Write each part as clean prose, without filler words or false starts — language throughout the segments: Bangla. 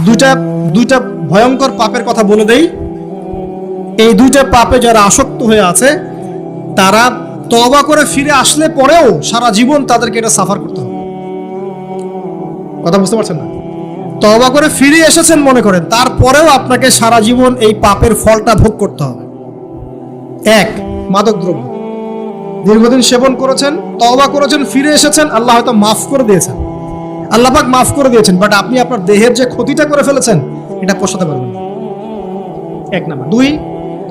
দুইটা দুইটা ভয়ঙ্কর পাপের কথা বলে দেই। এই দুইটা পাপে যারা আসক্ত হয়ে আছে তারা তওবা করে ফিরে আসলে পরেও সারা জীবন তাদেরকে এটা সাফার করতে হবে। কথা বুঝতে পারছেন না? তওবা করে ফিরে এসেছেন মনে করেন, তারপরেও আপনাকে সারা জীবন এই পাপের ফলটা ভোগ করতে হবে। এক, মাদকদ্রব্য দীর্ঘদিন সেবন করেছেন, তওবা করেছেন, ফিরে এসেছেন, আল্লাহ হয়তো মাফ করে দিয়েছেন, আল্লাহ পাক মাফ করে দিয়েছেন, বাট আপনি আপনার দেহের যে ক্ষতিটা করে ফেলেছেন এটা পোষাতে পারবেন না। এক নাম্বার। দুই,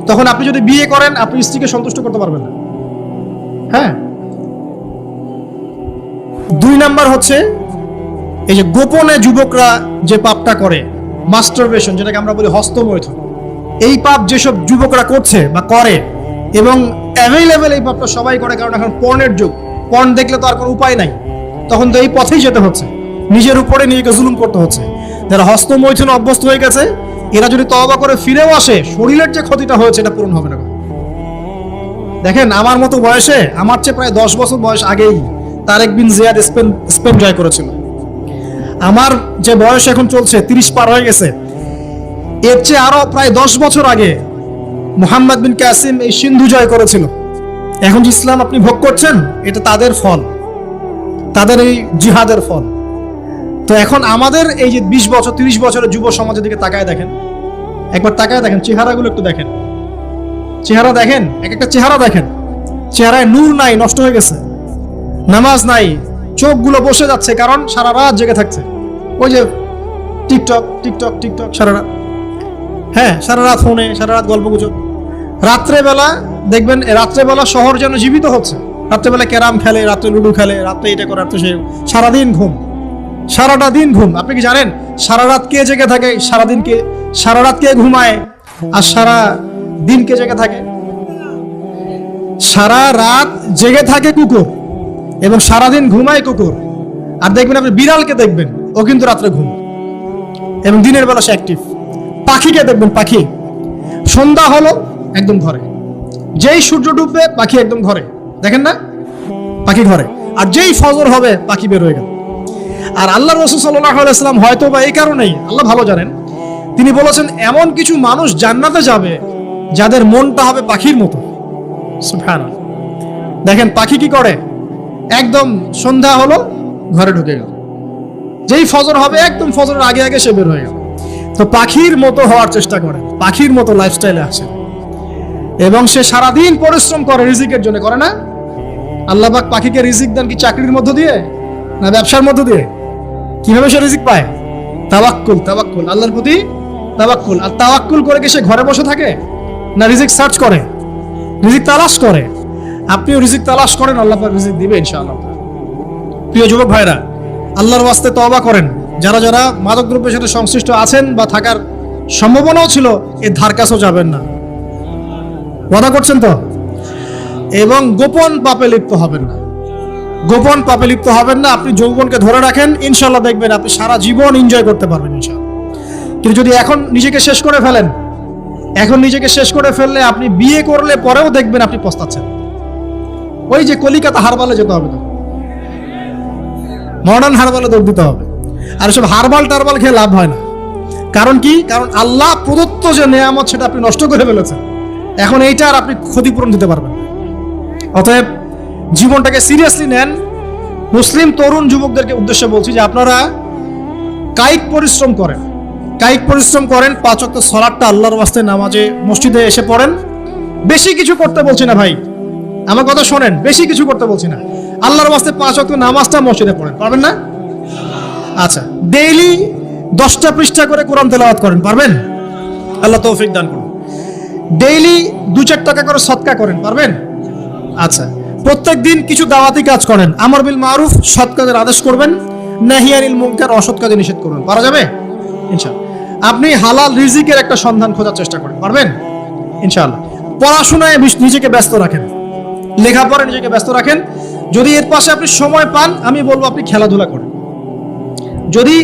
তখন আপনি যদি বিয়ে করেন আপনি স্ত্রীকে সন্তুষ্ট করতে পারবেন না। হ্যাঁ। দুই নাম্বার হচ্ছে এই যে গোপনে যুবকরা যে পাপটা করে, মাস্টারবেশন, যেটাকে আমরা বলি হস্তমৈথুন, এই পাপ যেসব যুবকরা করছে বা করে, এবং অ্যাভেলেবেল এই পাপটা সবাই করে, কারণ এখন পর্নের যুগ, পর্ন দেখলে তো আর কোনো উপায় নাই, তখন তো এই পথেই যেতে হচ্ছে, নিজের উপরে নিজেকে জুলুম করতে হচ্ছে। যারা হস্তমৈথুন অভ্যস্ত হয়ে গেছে এরা যদি তওবা করে ফিরেও আসে, শরীরের যে ক্ষতিটা হয়েছে এটা পূরণ হবে না। দেখেন, আমার মতো বয়সে, আমার চেয়ে প্রায় 10 বছর বয়স আগেই তারেক বিন জিয়াদ স্পেন জয় করেছিল। আমার যে বয়স এখন চলছে 30 পার হয়ে গেছে, এর চেয়ে আরো প্রায় 10 বছর আগে মুহাম্মদ বিন কাসিম এই সিন্ধু জয় করেছিল। এখন যে ইসলাম আপনি ভোগ করছেন এটা তাদের ফল, তাদের এই জিহাদের ফল। তো এখন আমাদের এই যে 20 বছর 30 বছরের যুব সমাজের দিকে তাকায় দেখেন, একবার তাকায় দেখেন, চেহারাগুলো একটু দেখেন, চেহারা দেখেন, এক একটা চেহারা দেখেন, চেহারায় নূর নাই, নষ্ট হয়ে গেছে, নামাজ নাই, চোখগুলো বসে যাচ্ছে, কারণ সারা রাত জেগে থাকছে, ওই যে টিকটক টিকটক টিকটক সারা রাত। হ্যাঁ, সারা রাত ফোনে, সারা রাত গল্পগুজব। রাত্রেবেলা দেখবেন, রাত্রেবেলা শহর যেন জীবিত হচ্ছে, রাত্রেবেলা ক্যারাম খেলে, রাত্রে লুডু খেলে, রাত্রে এটা করে, রাত্রে সে, সারাদিন ঘুম, সারাটা দিন ঘুম। আপনি কি জানেন সারা রাত কে জেগে থাকে, সারাদিন কে, সারা রাত কে ঘুমায় আর সারা দিন কে জেগে থাকে? সারা রাত জেগে থাকে কুকুর এবং সারাদিন ঘুমায় কুকুর। আর দেখবেন আপনি বিড়ালকে দেখবেন, ও কিন্তু রাত্রে ঘুম এবং দিনের বেলা সে অ্যাক্টিভ। পাখিকে দেখবেন, পাখি সন্ধ্যা হলো একদম ঘরে, যেই সূর্য ডুববে পাখি একদম ঘরে, দেখেন না, পাখি ঘরে। আর যেই ফজর হবে পাখি বের হয়ে গেল। আর আল্লাহ রাসূল সাল্লাল্লাহু আলাইহি ওয়াসাল্লাম হয়তো বা এই কারণেই, আল্লাহ ভালো জানেন, তিনি বলেছেন এমন কিছু মানুষ জান্নাতে যাবে যাদের মনটা হবে পাখির মতো। সুবহানাল্লাহ। দেখেন পাখি কি করে, একদম সন্ধ্যা হলো ঘরে ঢুকে গেল, যেই ফজর হবে একদম ফজরের আগে আগে সে বের হয়ে গেল। তো পাখির মতো হওয়ার চেষ্টা করে, পাখির মতো লাইফস্টাইলে আছে, এবং সে সারাদিন পরিশ্রম করে রিজিকের জন্য, করে না? আল্লাহ পাক পাখিকে রিজিক দেন কি চাকরির মধ্য দিয়ে না ব্যবসার মধ্য দিয়ে? কিভাবে সে রিজিক পায়? তাওয়াক্কুল, তাওয়াক্কুল, আল্লাহর প্রতি তাওয়াক্কুল। আর তাওয়াক্কুল করে কি সে ঘরে বসে থাকে না রিজিক সার্চ করে, রিজিক তালাশ করে? আপনিও রিজিক তালাশ করেন, আল্লাহ পাক রিজিক দিবে ইনশাআল্লাহ। প্রিয় যুবক ভাইরা, আল্লাহর ওয়াস্তে তওবা করেন। যারা যারা মাদকদ্রব্যের সাথে সংশ্লিষ্ট আছেন বা থাকার সম্ভাবনাও ছিল, এর ধার কাছেও যাবেন না, ওয়াদা করছেন তো? এবং গোপন পাপে লিপ্ত হবেন না, গোপন পাপে লিপ্ত হবেন না। আপনি যৌবনকে ধরে রাখেন, ইনশাআল্লাহ দেখবেন আপনি সারা জীবন এনজয় করতে পারবেন ইনশাআল্লাহ। কিন্তু যদি এখন নিজেকে শেষ করে ফেলেন, এখন নিজেকে শেষ করে ফেললে আপনি বিয়ে করলে পরেও দেখবেন আপনি পস্তাচ্ছেন। ওই যে কলিকাতা হারবালে যেতে হবে, তো মডার্ন হারবালে দৌড় দিতে হবে। আর সব হারবাল টারবাল খেয়ে লাভ হয় না। কারণ কি? কারণ আল্লাহ প্রদত্ত যে নেয়ামত সেটা আপনি নষ্ট করে ফেলেছেন, এখন এইটা আর আপনি ক্ষতিপূরণ দিতে পারবেন। অতএব জীবনটাকে সিরিয়াসলি নেন। মুসলিম তরুণ যুবকদেরকে উদ্দেশ্যে বলছি যে আপনারা কায়িক পরিশ্রম করেন, কায়িক পরিশ্রম করেন, 5 ওয়াক্ত সালাতটা আল্লাহর ওয়াস্তে নামাজে মসজিদে এসে পড়েন। বেশি কিছু করতে বলছি না ভাই, আমার কথা শোনেন, বেশি কিছু করতে বলছি না। আল্লাহর ওয়াস্তে 5 ওয়াক্ত নামাজটা মসজিদে পড়েন, পারবেন না? আচ্ছা, ডেইলি 10টা পৃষ্ঠা করে কোরআন তেলাওয়াত করেন, পারবেন? আল্লাহ তৌফিক দান করুন। ডেইলি 2-4 টাকা করে সদকা করেন, পারবেন? আচ্ছা, প্রত্যেক দিন কিছু দাওয়াতি কাজ করেন, আমর বিল মারুফ, সৎ কাজের আদেশ করবেন, নাহি আনিল মুনকার, অসৎ কাজে নিষেধ করবেন, পারা যাবে ইনশাআল্লাহ। আপনি হালাল রিজিকের একটা সন্ধান খোঁজার চেষ্টা করেন, পারবেন ইনশাআল্লাহ। পড়াশোনায় নিজেকে ব্যস্ত রাখেন, লেখাপড়ায় নিজেকে ব্যস্ত রাখেন। যদি এর পাশে আপনি সময় পান, আমি বলবো আপনি খেলাধুলা করেন। যদি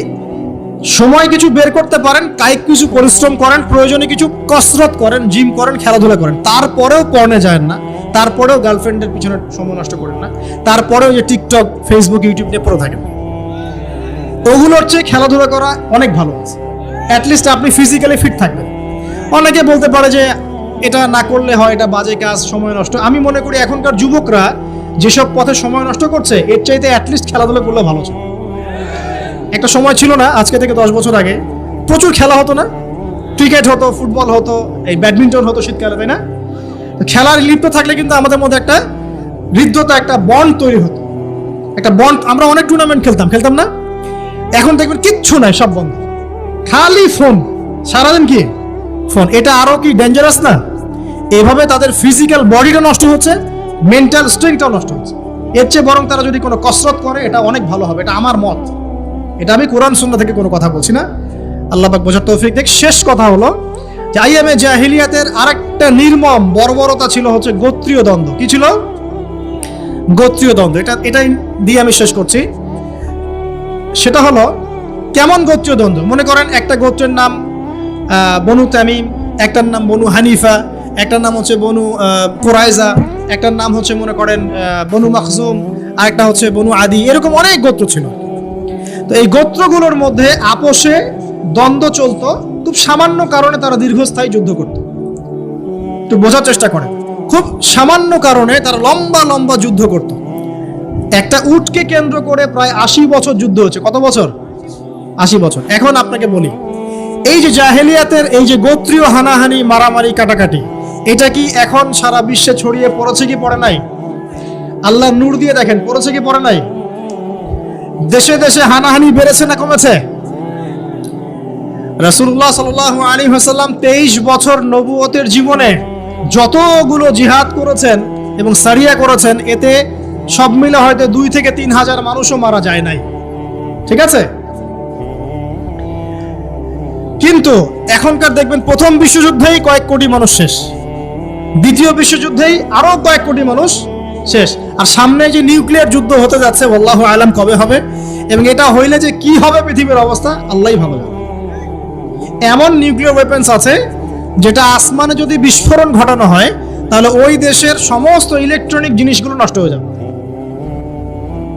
সময় কিছু বের করতে পারেন, কায়িক কিছু পরিশ্রম করেন, প্রয়োজনে কিছু কসরত করেন, জিম করেন, খেলাধুলা করেন। তারপরেও পর্নে যায় না, তারপরেও গার্লফ্রেন্ডের পিছনে সময় নষ্ট করেন না, তারপরেও যে টিকটক, ফেসবুক, ইউটিউব নিয়ে পড়ে থাকেন, ওগুলোর চেয়ে খেলাধুলা করা অনেক ভালো আছে। অ্যাটলিস্ট আপনি ফিজিক্যালি ফিট থাকবেন। অনেকে বলতে পারে যে এটা না করলে হয়, এটা বাজে কাজ, সময় নষ্ট। আমি মনে করি এখনকার যুবকরা যেসব পথে সময় নষ্ট করছে এর চাইতে অ্যাটলিস্ট খেলাধুলা করলে ভালো ছিল। একটা সময় ছিল না, আজকে থেকে 10 বছর আগে প্রচুর খেলা হতো না? ক্রিকেট হতো, ফুটবল হতো, এই ব্যাডমিন্টন হতো শীতকালে, তাই না? খেলার লিপ্ত থাকলে কিন্তু আমাদের মধ্যে একটা হৃদ্যতা, একটা বন্ড তৈরি হতো, একটা বন্ড। আমরা অনেক টুর্নামেন্ট খেলতাম না? এখন দেখবেন কিচ্ছু নাই, সব বন্ধ, খালি ফোন, সারাদিন কি ফোন। এটা আরো কি ডেঞ্জারাস না? এভাবে তাদের ফিজিক্যাল বডিটা নষ্ট হচ্ছে, মেন্টাল স্ট্রেংথটাও নষ্ট হচ্ছে। এর চেয়ে বরং তারা যদি কোনো কসরত করে এটা অনেক ভালো হবে, এটা আমার মত। এটা আমি কোরআন সুন্নাহ থেকে কোনো কথা বলছি না। আল্লাহ পাক বোঝার তৌফিক দেখ। শেষ কথা হলো যে আইয়ামে জাহিলিয়াতের আরেকটা নির্মম বর্বরতা ছিল হচ্ছে গোত্রীয় দ্বন্দ্ব। কি ছিল? গোত্রীয় দ্বন্দ্ব। এটাই দিয়ে আমি শেষ করছি। সেটা হলো কেমন গোত্রীয় দ্বন্দ্ব? মনে করেন একটা গোত্রের নাম বনু তামিম, একটার নাম বনু হানিফা, একটার নাম হচ্ছে বনু কুরাইজা, একটার নাম হচ্ছে মনে করেন বনু মাখজুম, আর একটা হচ্ছে বনু আদি। এরকম অনেক গোত্র ছিল। তো এই গোত্রগুলোর মধ্যে আপোষে দ্বন্দ্ব চলতো, খুব সামান্য কারণে তারা দীর্ঘস্থায়ী যুদ্ধ করত। একটু বোঝার চেষ্টা করেন, খুব সামান্য কারণে তারা লম্বা লম্বা যুদ্ধ করত। একটা উটকে কেন্দ্র করে প্রায় 80 বছর যুদ্ধ হচ্ছে। কত বছর? 80 বছর। এখন আপনাকে বলি, এই যে জাহেলিয়াতের এই যে গোত্রীয় হানাহানি, মারামারি, কাটাকাটি, এটা কি এখন সারা বিশ্বে ছড়িয়ে পড়েছে কি পড়ে নাই? আল্লাহ নূর দিয়ে দেখেন, পড়েছে কি পড়ে নাই? দেশে দেশে হানাহানি বেড়েছে না কমেছে? রাসূলুল্লাহ সাল্লাল্লাহু আলাইহি ওয়াসাল্লাম 23 বছর নবুয়তের জীবনে যতগুলো জিহাদ করেছেন এবং সারিয়া করেছেন, এতে সব মিলে হয়তো 2 থেকে 3 হাজার মানুষও মারা যায় নাই। ঠিক আছে? কিন্তু এখনকার দেখবেন প্রথম বিশ্বযুদ্ধেই কয়েক কোটি মানুষ শেষ, দ্বিতীয় বিশ্বযুদ্ধেই আরো কয়েক কোটি মানুষ শেষ, আর সামনে যে নিউক্লিয়ার যুদ্ধ হতে যাচ্ছে আল্লাহু আলাম কবে হবে, এবং এটা হইলে যে কি হবে পৃথিবীর অবস্থা আল্লাহই ভালো জানে। এমন নিউক্লিয়ার ওয়েপন্স আছে যেটা আসমানে যদি বিস্ফোরণ ঘটানো হয় তাহলে ওই দেশের সমস্ত ইলেকট্রনিক জিনিসগুলো নষ্ট হয়ে যাবে।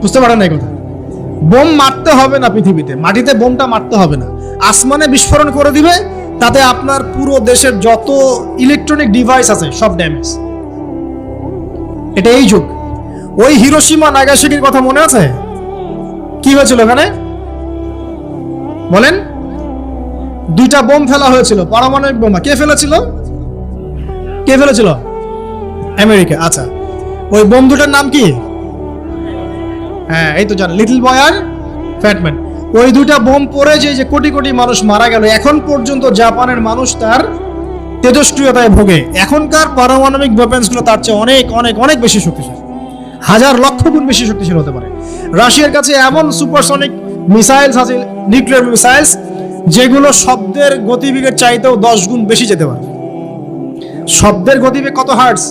বুঝতে পারেন না এই কথা? বোম মারতে হবে না পৃথিবীতে, মাটিতে বোমটা মারতে হবে না, আসমানে বিস্ফোরণ করে দিবে, তাতে আপনার পুরো দেশের যত ইলেকট্রনিক ডিভাইস আছে সব ড্যামেজ। এটা এই যুগ। ওই হিরোশিমা নাগাসাকির কথা মনে আছে? কি হয়েছিল ওখানে বলেন? 2টা বোম ফেলা হয়েছিল, পারমাণবিক বোমা। কে ফেলেছিল? কে ফেলেছিল? আমেরিকা। আচ্ছা, ওই বোম দুটার নাম কি? হ্যাঁ, এই তো জানেন, লিটল বয় আর ফ্যাটম্যান। ওই 2টা বোম পড়ে যে কোটি কোটি মানুষ মারা গেল, এখন পর্যন্ত জাপানের মানুষ তার তেজস্ক্রিয়তায় ভোগে। এখনকার পারমাণবিক ওয়েপন্সগুলো তার চেয়ে অনেক অনেক অনেক বেশি শক্তিশালী, হাজার লক্ষ গুণ বেশি শক্তিশালী হতে পারে। রাশিয়ার কাছে এমন সুপারসনিক মিসাইলস আছে, নিউক্লিয়ার মিসাইলস, যেগুলো শব্দের গতিবেগের চাইতেও 10 গুণ বেশি যেতে পারে। শব্দের গতিবেগ কত হার্টজ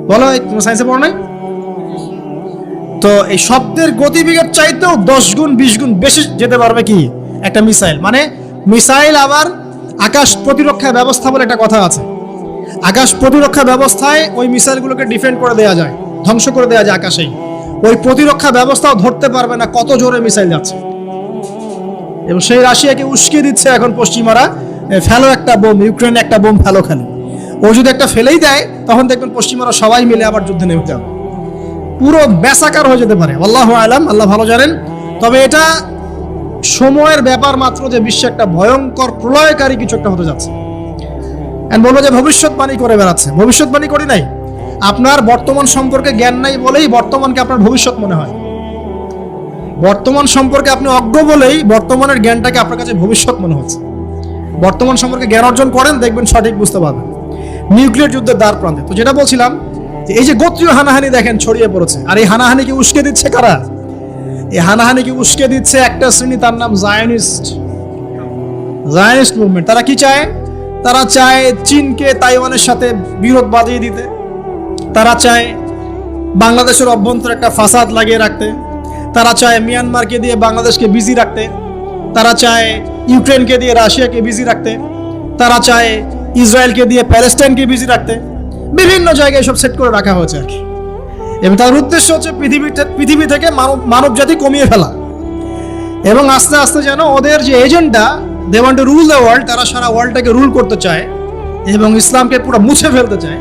বলো? তোমার সায়েন্সে পড়ো নাই? তো এই শব্দের গতিবেগের চাইতেও 10 গুণ 20 গুণ বেশি যেতে পারবে কি একটা মিসাইল। মানে মিসাইল আবার আকাশ প্রতিরক্ষা ব্যবস্থা বলে একটা কথা আছে। আকাশ প্রতিরক্ষা ব্যবস্থায় ওই মিসাইলগুলোকে ডিফেন্ড করে দেওয়া যায়, ধ্বংস করে দেওয়া যায় আকাশেই। ওই প্রতিরক্ষা ব্যবস্থাও ধরতে পারবে না কত জোরে মিসাইল যাচ্ছে। এবং সেই রাশিয়াকে উস্কে দিচ্ছে এখন পশ্চিমারা, ফেলো একটা বোম, ইউক্রেনে একটা বোম ফেলো খালি। ও যদি একটা ফেলেই দেয় তখন দেখবেন পশ্চিমারা সবাই মিলে আবার যুদ্ধে নেমে যাবে, পুরো বেসাকার হয়ে যেতে পারে। আল্লাহু আলাম, আল্লাহ ভালো জানেন। তবে এটা সময়ের ব্যাপার মাত্র যে বিশ্বে একটা ভয়ঙ্কর প্রলয়কারী কিছু একটা হতে যাচ্ছে। বলবো যে ভবিষ্যৎবাণী করে বেড়াচ্ছে। ভবিষ্যৎবাণী করি নাই, আপনার বর্তমান সম্পর্কে জ্ঞান নাই বলেই বর্তমানকে আপনার ভবিষ্যৎ মনে হয়। বর্তমান সম্পর্কে আপনি অজ্ঞ বলেই বর্তমানের জ্ঞানটাকে আপনার কাছে ভবিষ্যৎ মনে হচ্ছে। বর্তমান সম্পর্কে জ্ঞান অর্জন করেন, দেখবেন সঠিক বুঝতে পারবেন। নিউক্লিয়ার যুদ্ধের দ্বার প্রান্তে। তো যেটা বলছিলাম, এই যে গোত্রীয় হানাহানি দেখেন ছড়িয়ে পড়েছে, আর এই হানাহানিকে উস্কে দিচ্ছে কারা? এই হানাহানিকে উস্কে দিচ্ছে একটা শ্রেণী, তার নাম জায়নিস্ট মুভমেন্ট। তারা কি চায়? তারা চায় চীনকে তাইওয়ানের সাথে বিরোধ বাঁধিয়ে দিতে। তারা চায় বাংলাদেশের অভ্যন্তরে একটা ফাসাদ লাগিয়ে রাখতে। তারা চায় মিয়ানমারকে দিয়ে বাংলাদেশকে বিজি রাখতে। তারা চায় ইউক্রেনকে দিয়ে রাশিয়াকে বিজি রাখতে। তারা চায় ইসরায়েলকে দিয়ে প্যালেস্টাইনকে বিজি রাখতে। বিভিন্ন জায়গায় সব সেট করে রাখা হয়েছে আর কি। এবং তার উদ্দেশ্য হচ্ছে পৃথিবী থেকে মানব জাতি কমিয়ে ফেলা, এবং আস্তে আস্তে যেন ওদের যে agenda they want to rule the world, তারা সারা ওয়ার্ল্ডটাকে রুল করতে চায় এবং ইসলামকে পুরো মুছে ফেলতে চায়।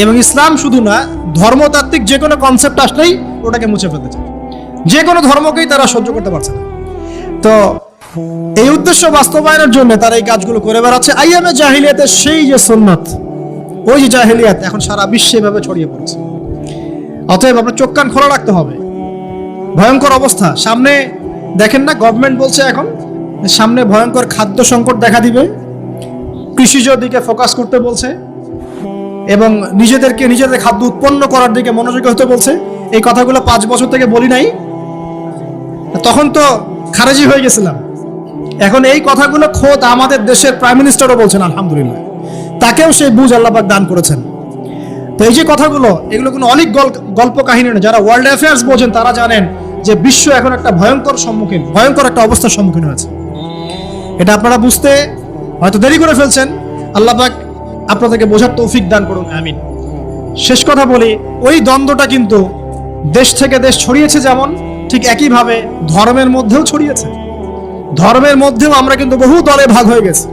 এবং ইসলাম শুধু না, ধর্মতাত্ত্বিক যে কোনো কনসেপ্ট আসলেই ওটাকে মুছে ফেলতে চায়। যে কোনো ধর্মকেই তারা সহ্য করতে পারছে না। তো এই উদ্দেশ্য বাস্তবায়নের জন্য তারা এই কাজগুলো করে বেড়াচ্ছে। আইয়ামে জাহিলিয়াতের সেই যে সুন্নাত, ওই যে জাহিলিয়াত এখন সারা বিশ্বে এভাবে ছড়িয়ে পড়ছে। অতএব আপনার চোখ কান খোলা রাখতে হবে। ভয়ঙ্কর অবস্থা সামনে, দেখেন না, গভর্নমেন্ট বলছে এখন সামনে ভয়ঙ্কর খাদ্য সংকট দেখা দিবে, কৃষিজ দিকে ফোকাস করতে বলছে এবং নিজেদের খাদ্য উৎপন্ন করার দিকে মনোযোগী হতে বলছে। এই কথাগুলো 5 বছর থেকে বলি নাই, তখন তো খারেজি হয়ে গেছিলাম। এখন এই কথাগুলো খোদ আমাদের দেশের প্রাইম মিনিস্টারও বলছেন, আলহামদুলিল্লাহ, তাকেও সেই বুঝ আল্লাহ পাক দান করেছেন। তো এই যে কথাগুলো, এগুলো কোনো অনেক গল্প কাহিনী নয়। যারা ওয়ার্ল্ড অ্যাফেয়ার্স বোঝেন তারা জানেন যে বিশ্ব এখন একটা ভয়ঙ্কর একটা অবস্থার সম্মুখীন হয়েছে। এটা আপনারা বুঝতে হয়তো দেরি করে ফেলছেন। আল্লাহ পাক আপনাদেরকে বোঝার তৌফিক দান করুন, আমিন। শেষ কথা বলি, ওই দ্বন্দ্বটা কিন্তু দেশ থেকে দেশ ছড়িয়েছে, যেমন ঠিক একইভাবে ধর্মের মধ্যেও ছড়িয়েছে। ধর্মের মধ্যেও আমরা কিন্তু বহু দলে ভাগ হয়ে গেছি।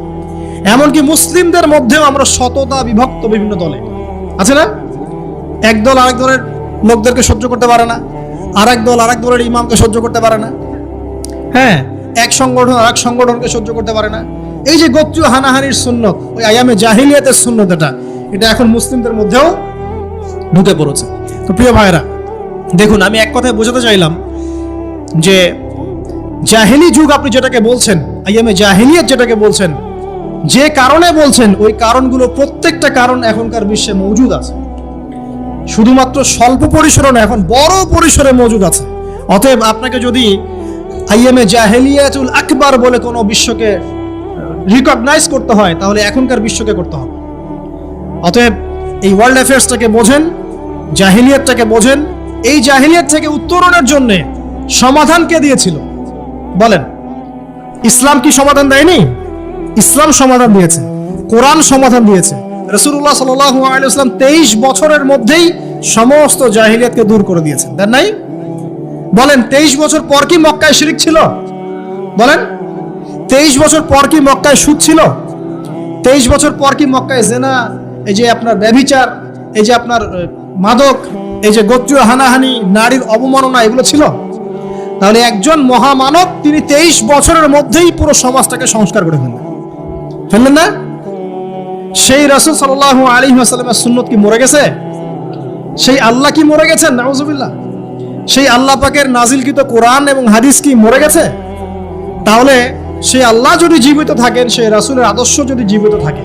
এমনকি মুসলিমদের মধ্যেও আমরা শততা বিভক্ত বিভিন্ন দলে, আছে না? এক দল আরেক দলের লোকদেরকে সহ্য করতে পারে না, আরেক দল আরেক দলের ইমামকে সহ্য করতে পারে না, হ্যাঁ, এক সংগঠন আরেক সংগঠনকে সহ্য করতে পারে না। এই যে গোত্রীয় হানাহানির সুন্নত, ওই আয়ামে জাহিলিয়াতের সুন্নত, এটা এখন মুসলিমদের মধ্যেও ঢুকে পড়েছে। তো প্রিয় ভাইরা, দেখুন, আমি এক কথায় বোঝাতে চাইলাম যে জাহিলি যুগ আপনি যেটাকে বলছেন, আয়ামে জাহিলিয়াত যেটাকে বলছেন, যে কারণে বলছেন, ওই কারণগুলো প্রত্যেকটা কারণ এখনকার বিশ্বে মজুদ আছে। শুধুমাত্র স্বল্প পরিসরে না, এখন বড় পরিসরে মজুদ আছে। অতএব আপনাকে যদি আইয়ামে জাহেলিয়াতুল আকবার বলে কোনো বিশ্বকে রিকগনাইজ করতে হয়, তাহলে এখনকার বিশ্বকে করতে হবে। অতএব এই ওয়ার্ল্ড অ্যাফেয়ার্সটাকে বোঝেন, জাহিলিয়াতটাকে বোঝেন। এই জাহিলিয়াত থেকে উত্তরণের জন্য সমাধান কে দিয়েছিল বলেন? ইসলাম কি সমাধান দেয়নি? ইসলাম সমাধান দিয়েছে, কোরআন সমাধান দিয়েছে। রাসূলুল্লাহ সাল্লাল্লাহু আলাইহি ওয়াসাল্লাম 23 বছরের মধ্যেই সমস্ত জাহিলিয়াতকে দূর করে দিয়েছেন, দেন নাই? বলেন, 23 বছর পর কি মক্কায় শিরক ছিল? বলেন, 23 বছর পর কি মক্কায় সুদ ছিল? 23 বছর পর কি মক্কায় জেনা, এই যে আপনার ব্যভিচার, এই যে আপনার মাদক, এই যে গোত্রীয় হানাহানি, নারীর অবমাননা, এগুলো ছিল? তাহলে একজন মহামানব, তিনি 23 বছরের মধ্যেই পুরো সমাজটাকে সংস্কার করে ফেললেন না? সেই রাসূল সাল্লাল্লাহু আলাইহি ওয়াসাল্লামের সুন্নাত কি মরে গেছে? সেই আল্লাহ কি মরে গেছেন? নাউজুবিল্লাহ। সেই আল্লাহ পাকের নাজিলকৃত কোরআন এবং হাদিস কি মরে গেছে? তাহলে সেই আল্লাহ যদি জীবিত থাকেন, সেই রাসূলের আদর্শ যদি জীবিত থাকে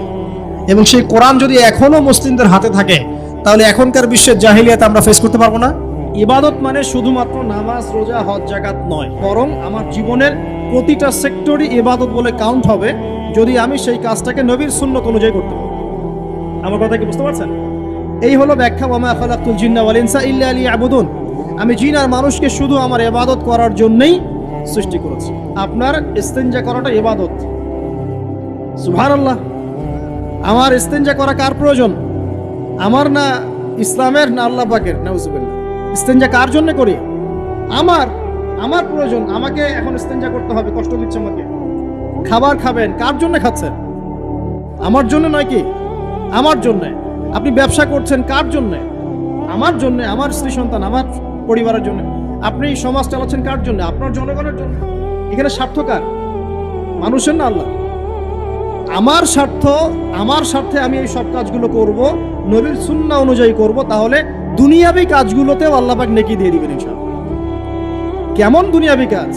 এবং সেই কোরআন যদি এখনো মুসলিমদের হাতে থাকে, তাহলে এখনকার বিশ্বের জাহিলিয়াত আমরা ফেস করতে পারবো না। ইবাদত মানে শুধুমাত্র নামাজ, রোজা, হজ, যাকাত নয়, বরং আমার জীবনের প্রতিটা সেক্টরই ইবাদত বলে কাউন্ট হবে যদি আমি সেই কাজটাকে নবীর সুন্নাত অনুযায়ী করতে পারি। আমার কথা কি বুঝতে পারছেন? এই হলো ব্যাখ্যা, ওয়ামা খালাকতুল জিন্না ওয়াল ইনসা ইল্লা লিয়াবুদুন। আমি জিন আর মানুষকে শুধু আমার ইবাদত করার জন্যই সৃষ্টি করেছি। আপনার ইস্তেনজা করাটা ইবাদত। সুবহানাল্লাহ। আমার ইস্তেনজা করা কার প্রয়োজন? আমার না ইসলামের, না আল্লাহ পাকের? নাউজুবিল্লাহ। ইস্তেনজা কার জন্য করি? আমার প্রয়োজন। আমাকে এখন ইস্তেনজা করতে হবে, কষ্ট দিচ্ছে আমাকে। খাবার খাবেন, কার জন্য খাচ্ছেন? আমার জন্য নয় কি? আমার জন্য। আপনি ব্যবসা করছেন, কার জন্য? আমার জন্য, আমার স্ত্রী সন্তান, আমার পরিবারের জন্য। আপনি সমাজ চালাচ্ছেন কার জন্য? আপনার জনগণের জন্য। এখানে স্বার্থ কার? মানুষের না আল্লাহ? আমার স্বার্থ, আমার স্বার্থে আমি এই সব কাজগুলো করব, নবীর সুন্নাহ অনুযায়ী করব, তাহলে দুনিয়াবি কাজগুলোতেও আল্লাহ পাক নেকি দিয়ে দিবেন ইনশাআল্লাহ। কেমন দুনিয়াবি কাজ?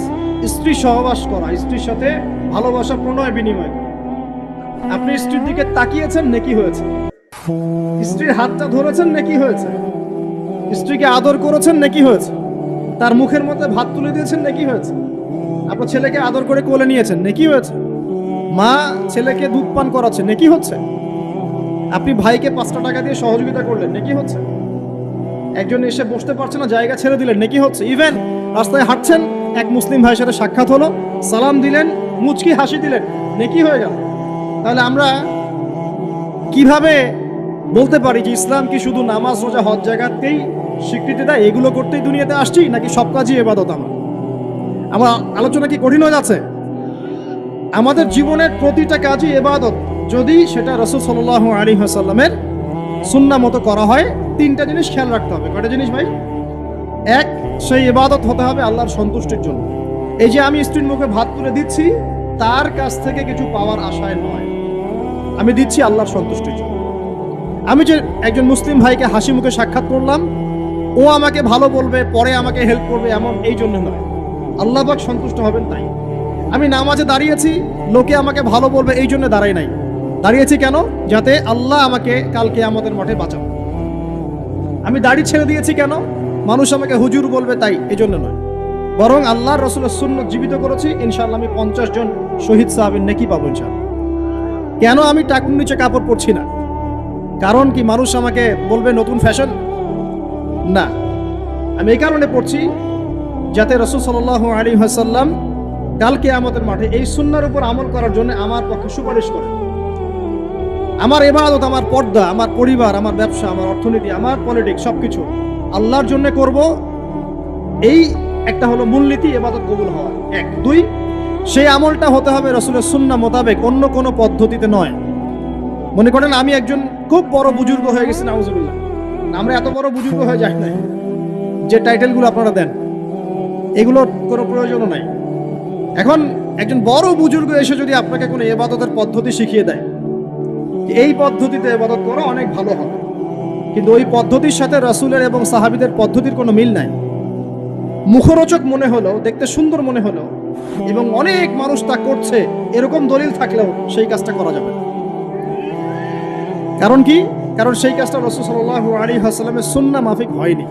স্ত্রী সহবাস করা, স্ত্রীর সাথে ভালোবাসা, প্রণয় বিনিময় করা। আপনি স্ত্রীর দিকে তাকিয়েছেন, নেকি হয়েছে। স্ত্রীর হাতটা ধরেছেন, নেকি হয়েছে। স্ত্রীকে আদর করেছেন, নেকি হয়েছে। তার মুখের মধ্যে ভাত তুলে দিয়েছেন, নেকি হয়েছে। আপনার ছেলেকে আদর করে কোলে নিয়েছেন, নেকি হয়েছে। মা ছেলেকে দুধ পান করাচ্ছে, নেকি হচ্ছে। আপনি ভাইকে 5টা টাকা দিয়ে সহযোগিতা করলেন, নেকি হচ্ছে। একজন এসে বসতে পারছে না, জায়গা ছেড়ে দিলেন, নেকি হচ্ছে। ইভেন রাস্তায় হাঁটছেন, এক মুসলিম ভাইয়ের সাথে সাক্ষাৎ হলো, সালাম দিলেন, মুচকি হাসি দিলেন, নেকি হয়ে গেল। তাহলে আমরা কিভাবে বলতে পারি যে ইসলাম কি শুধু নামাজ, রোজা, হজ, যাকাতকেই স্বীকৃতি দেয়? এগুলো করতেই দুনিয়াতে আসছি, নাকি সব কাজই ইবাদত? আমার আলোচনা কি কঠিন হয়ে যাচ্ছে? আমাদের জীবনের প্রতিটা কাজই ইবাদত, যদি সেটা রাসূল সাল্লাল্লাহু আলাইহি ওয়াসাল্লামের সুন্নাহ মতো করা হয়। তিনটা জিনিস খেয়াল রাখতে হবে। কয়টা জিনিস ভাই? এক, সেই ইবাদত হতে হবে আল্লাহর সন্তুষ্টির জন্য। এই যে আমি স্ত্রীর মুখে ভাত তুলে দিচ্ছি, তার কাছ থেকে কিছু পাওয়ার আশায় নয়, আমি দিচ্ছি আল্লাহর সন্তুষ্টির জন্য। আমি যে একজন মুসলিম ভাইকে হাসি মুখে সাক্ষাৎ করলাম, ও আমাকে ভালো বলবে, পরে আমাকে হেল্প করবে, এমন এই জন্য নয়, আল্লাহ পাক সন্তুষ্ট হবেন তাই। আমি নামাজে দাঁড়িয়েছি, লোকে আমাকে ভালো বলবে এই জন্য দাঁড়াই নাই, দাঁড়িয়েছি কেন? যাতে আল্লাহ আমাকে কালকে আমাদের মাঠে বাঁচান। আমি দাড়ি ছেড়ে দিয়েছি কেন? মানুষ আমাকে হুজুর বলবে তাই, এই জন্য নয়, বরং আল্লাহর রাসূলের সুন্নাত জীবিত করেছি, ইনশাআল্লাহ আমি 50 জন শহীদ সাহাবীর নেকি পাবো ইনশাআল্লাহ। কেন আমি টাকুর নিচে কাপড় পরছি না? কারণ কি মানুষ আমাকে বলবে নতুন ফ্যাশন? না, আমি এই কারণে পড়ছি যাতে রাসূল সাল্লাল্লাহু আলাইহি ওয়াসাল্লাম কালকে আমাদের মাঠে এই সুন্নাহর উপর আমল করার জন্য আমার পক্ষে সুপারিশ করে। আমার ইবাদত, আমার পর্দা, আমার পরিবার, আমার ব্যবসা, আমার অর্থনীতি, আমার পলিটিক্স সবকিছু আল্লাহর জন্য করব, এই একটা হলো মূলনীতি ইবাদত কবুল হওয়া। এক। দুই, সেই আমলটা হতে হবে রাসূলের সুন্নাহ মোতাবেক, অন্য কোনো পদ্ধতিতে নয়। মনে করেন আমি একজন খুব বড় বুজুর্গ হয়ে গেছি, নাউজুবিল্লাহ, আমরা এত বড় বুজুর্গ হয়ে যাই নাই, যে টাইটেলগুলো আপনারা দেন এগুলোর কোনো প্রয়োজনও নাই। এখন একজন বড় বুজুর্গ এসে যদি আপনাকে কোনো ইবাদতের পদ্ধতি শিখিয়ে দেয়, এই পদ্ধতিতে ইবাদত করা অনেক ভালো হবে, কিন্তু ওই পদ্ধতির সাথে রাসূলের এবং সাহাবীদের পদ্ধতির কোনো মিল নাই। মুখরোচক মনে হলো, দেখতে সুন্দর মনে হলো, এবং অনেক মানুষ তা করছে এরকম দলিল থাকলেও সেই কাজটা করা যাবে না। কারণ কি? কারণ সেই কাজটা রাসূল সাল্লাল্লাহু আলাইহি ওয়াসাল্লামের সুন্নাহ মাফিক হয়নি।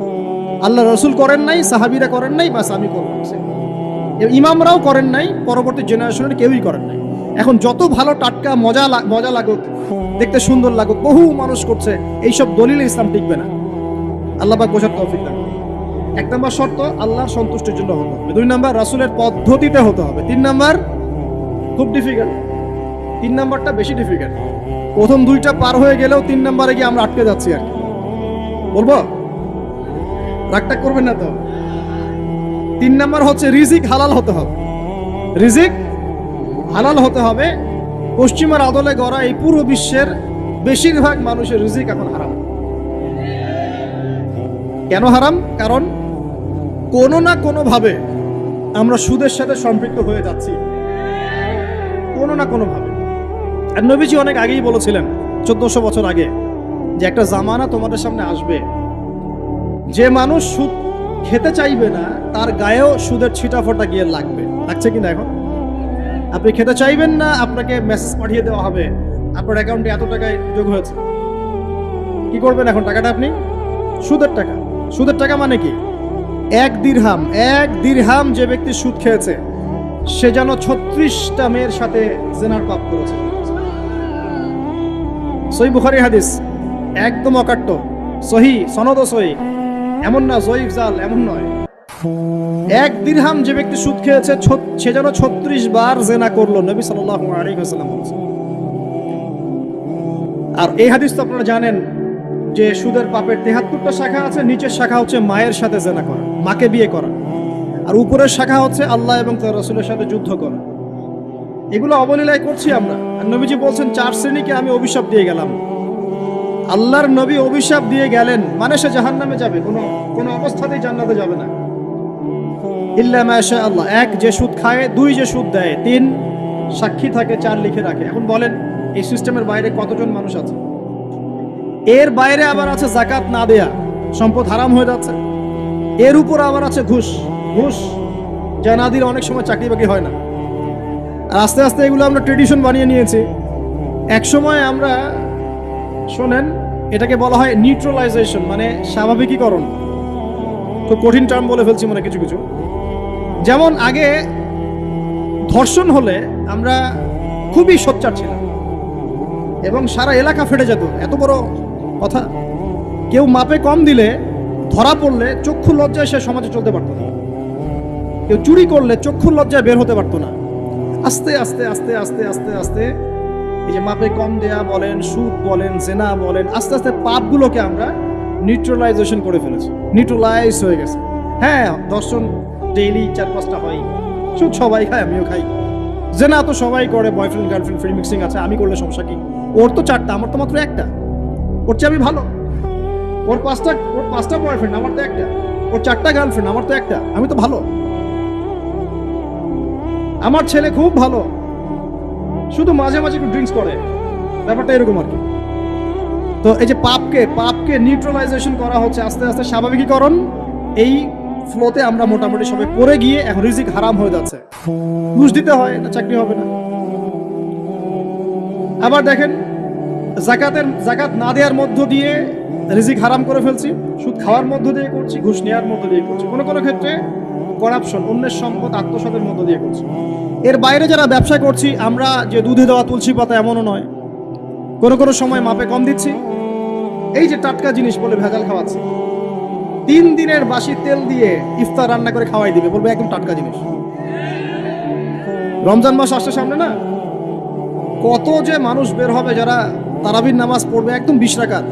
আল্লাহ রাসূল করেন নাই, সাহাবীরা করেন নাই, বাস আমি করব, ইমামরাও করেন নাই, পরবর্তী জেনারেশনের কেউই করেন নাই। এখন যত ভালো টাটকা মজা লাগুক, দেখতে সুন্দর লাগুক, বহু মানুষ করছে, এইসব দলিলে ইসলাম টিকবে না। আল্লাহ পাক বোঝার তৌফিক দান। এক নম্বর শর্ত আল্লাহর সন্তুষ্টির জন্য হতে হবে। দুই নম্বর রাসূলের পদ্ধতিতে হতে হবে। তিন নম্বর খুব ডিফিকাল্ট, তিন নম্বরটা বেশি ডিফিকাল্ট। প্রথম দুইটা পার হয়ে গেলেও তিন নম্বরে গিয়ে আমরা আটকে যাচ্ছি আর কি। বলবো, রাগটা করবেন না তো। তিন নম্বর হচ্ছে রিজিক হালাল হতে হবে। রিজিক হালাল হতে হবে। পশ্চিমার আদলে গড়া এই পুরো বিশ্বের বেশিরভাগ মানুষের রিজিক এখন হারাম। কেন হারাম? কারণ কোনো না কোনো ভাবে আমরা সুদের সাথে সম্পৃক্ত হয়ে যাচ্ছি, কোনো না কোনো ভাবে। আর নবীজি অনেক আগেই বলেছিলেন, 1400 বছর আগে, যে একটা জামানা তোমাদের সামনে আসবে, যে মানুষ সুদ খেতে চাইবে না তার গায়েও সুদের ছিটাফোঁটা গিয়ে লাগবে। লাগছে কিনা? এখন আপনি খেতে চাইবেন না, আপনাকে মেসেজ পাঠিয়ে দেওয়া হবে আপনার অ্যাকাউন্টে এত টাকায় যোগ হয়েছে। কি করবেন এখন? টাকাটা আপনি সুদের টাকা। সুদের টাকা মানে কি? এক দিরহাম যে ব্যক্তি সুদ খেয়েছে সে যেন 36টা মেয়ের সাথে জিনার পাপ করেছে। সহিহ বুখারী হাদিস, একদম অকাট্য, সহিহ, সনদ সহিহ, এমন না জয়ীফ জাল, এমন নয়। এক দিরহাম যে ব্যক্তি সুদ খেয়েছে সে যেন 36 বার জিনা করলো, নবী সাল্লাল্লাহু আলাইহি ওয়াসাল্লাম বলেছেন। আর এই হাদিস তো আপনারা জানেন যে সুদের পাপের 73টা শাখা আছে। নিচের শাখা হচ্ছে মায়ের সাথে জিনা করা, মাকে বিয়ে করা, আর উপরের শাখা হচ্ছে আল্লাহ এবং তার রাসূলের সাথে যুদ্ধ করা। এগুলো অবলীলায় করছি আমরা। আর নবীজি বলছেন 4 শ্রেণীকে আমি অভিশাপ দিয়ে গেলাম। আল্লাহর নবী অভিশাপ দিয়ে গেলেন মানে সে জাহান্নামে যাবে, কোনো অবস্থাতেই জান্নাতে যাবে না। ইল্লা মা শা আল্লাহ। 1, যে সুদ খায়। 2, যে সুদ দেয়। 3, সাক্ষী থাকে। 4, লিখে রাখে। এখন বলেন এই সিস্টেমের বাইরে কতজন মানুষ আছে? এর বাইরে আবার আছে যাকাত না দেয়া, সম্পদ হারাম হয়ে যাচ্ছে। এর উপর আবার আছে ঘুষ, যা না দিলে অনেক সময় চাকরি বাকরি হয় না। আর আস্তে আস্তে এগুলো আমরা ট্রেডিশন বানিয়ে নিয়েছি। এক সময় আমরা, শোনেন, এটাকে বলা হয় নিউট্রালাইজেশন, মানে স্বাভাবিকীকরণ। খুব কঠিন টার্ম বলে ফেলছি মানে কিছু। যেমন আগে ধর্ষণ হলে আমরা খুবই সোচ্চার ছিলাম এবং সারা এলাকা ফেটে যেত, এত বড় কথা। কেউ মাপে কম দিলে, ধরা পড়লে চক্ষু লজ্জায় সে সমাজে চলতে পারতো না। কেউ চুরি করলে চক্ষু লজ্জায় বের হতে পারতো না। আস্তে আস্তে আস্তে আস্তে আস্তে আস্তে এই যে মাপে কম দেয়া বলেন, সুদ বলেন, জেনা বলেন, আস্তে আস্তে পাপগুলোকে আমরা নিউট্রালাইজেশন করে ফেলেছি, নিউট্রালাইজ হয়ে গেছে। হ্যাঁ, দর্শন ডেইলি 4-5টা হয়, সুদ সবাই খায়, আমিও খাই, যে না তো সবাই করে, বয়ফ্রেন্ড গার্লফ্রেন্ড ফ্রি মিক্সিং আছে, আমি করলে সমস্যা কি? ওর তো 4টা, আমার তো মাত্র একটা। ওর চেয়ে আমি ভালো। ওর 5টা বয়ফ্রেন্ড, আমার তো একটা। ওর 4টা গার্লফ্রেন্ড, আমার তো একটা। আমি তো ভালো। আমার ছেলে খুব ভালো, শুধু মাঝে মাঝে একটু ড্রিঙ্কস করে, ব্যাপারটা এরকম আর কি। তো এই যে পাপকে নিউট্রালাইজেশন করা হচ্ছে আস্তে আস্তে, স্বাভাবিকীকরণ। এই ফ্লোতে আমরা মোটামুটি সবাই পড়ে গিয়ে এখন রিজিক হারাম হয়ে যাচ্ছে। ঘুষ দিতে হয়, না চাকরি হবে না। আবার দেখেন, জাকাত না দেওয়ার মধ্য দিয়ে রিজিক হারাম করে ফেলছি, সুদ খাওয়ার মধ্য দিয়ে করছি, ঘুষ নেওয়ার মধ্য দিয়ে করছি, কোনো কোনো ক্ষেত্রে করাপশন, অন্যের সম্পদ আত্মসাতের মধ্য দিয়ে করছি। এর বাইরে যারা ব্যবসা করছি, আমরা যে দুধে দেওয়া তুলসী পাতা এমনও নয়, কোনো কোনো সময় মাপে কম দিচ্ছি। এই যে টাটকা জিনিস বলে ভেজাল খাওয়াচ্ছি, 3 দিনের বাসি তেল দিয়ে ইফতার রান্না করে খাওয়াই দিবে, বলবে একদম টাটকা জিনিস। রমজান মাস আসছে সামনে না, কত যে মানুষ বের হবে যারা তারাবির নামাজ পড়বে একদম 20 রাকাত,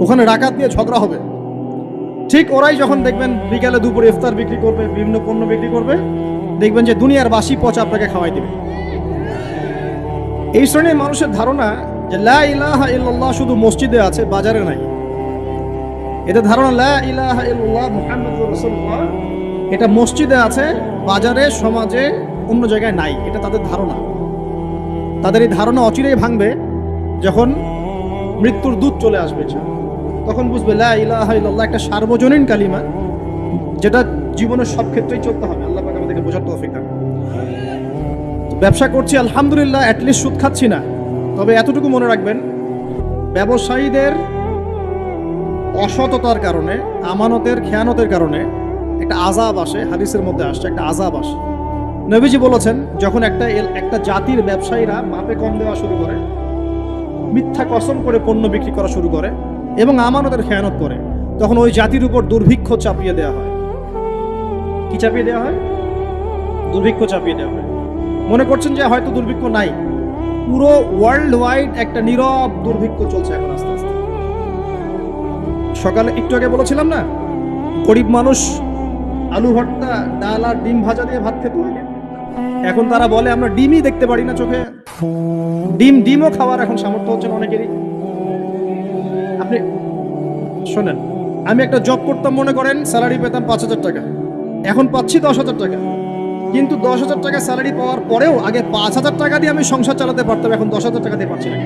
ওখানে রাকাত নিয়ে ঝগড়া হবে। ঠিক ওরাই যখন দেখবেন বিকালে দুপুরে ইফতার বিক্রি করবে, বিভিন্ন পণ্য বিক্রি করবে, দেখবেন যে দুনিয়ার বাসি পচা আপনাকে খাওয়াই দিবে। এই শ্রেণীর মানুষের ধারণা যে লা ইলাহা ইল্লাল্লাহ শুধু মসজিদে আছে, বাজারে নাই। এদের ধারণা লা ইলাহা ইল্লাল্লাহ মুহাম্মাদুর রাসূলুল্লাহ এটা মসজিদে আছে, বাজারে, সমাজে, অন্য জায়গায় নাই। এটা তাদের ধারণা। তাদের এই ধারণা অচিরেই ভাঙবে যখন মৃত্যুর দূত চলে আসবে, তখন বুঝবে লা ইলাহা ইল্লাল্লাহ একটা সার্বজনীন কালিমা, যেটা জীবনের সব ক্ষেত্রেই চলতে হবে। আল্লাহ পাক আমাদেরকে বোঝার তৌফিক দান। ব্যবসা করছি আলহামদুলিল্লাহ, অ্যাটলিস্ট সুদ খাচ্ছি না। তবে এতটুকু মনে রাখবেন, ব্যবসায়ীদের অসততার কারণে, আমানতের খেয়ানতের কারণে একটা আযাব আসে। হাদিসের মধ্যে আসছে একটা আযাব আসে। নবীজি বলেছেন, যখন একটা জাতির ব্যবসায়ীরা মাপে কম দেওয়া শুরু করে, মিথ্যা কসম করে পণ্য বিক্রি করা শুরু করে এবং আমানতের খেয়ানত করে, তখন ওই জাতির উপর দুর্ভিক্ষ চাপিয়ে দেওয়া হয়। কি চাপিয়ে দেওয়া হয়? দুর্ভিক্ষ চাপিয়ে দেওয়া হয়। মনে করছেন যে হয়তো দুর্ভিক্ষ নাই, পুরো ওয়ার্ল্ড ওয়াইড একটা নীরব দুর্ভিক্ষ চলছে এখন আস্তে আস্তে। সকালে একটু আগে বলেছিলাম না, গরিব মানুষ আলু ভর্তা, ডাল আর ডিম ভাজা দিয়ে ভাত খেতে লাগে। এখন তারা বলে আমরা ডিমই দেখতে পারি না চোখে। ডিমও খাওয়ার এখন সামর্থ্য হচ্ছে না অনেকেরই। আপনি শোনেন, আমি একটা জব করতাম, মনে করেন স্যালারি পেতাম 5,000 টাকা, এখন পাচ্ছি 10,000 টাকা। কিন্তু 10,000 টাকা স্যালারি পাওয়ার পরেও আগে 5,000 টাকা দিয়ে আমি সংসার চালাতে পারতাম, এখন 10,000 টাকা দিয়ে পাচ্ছি না।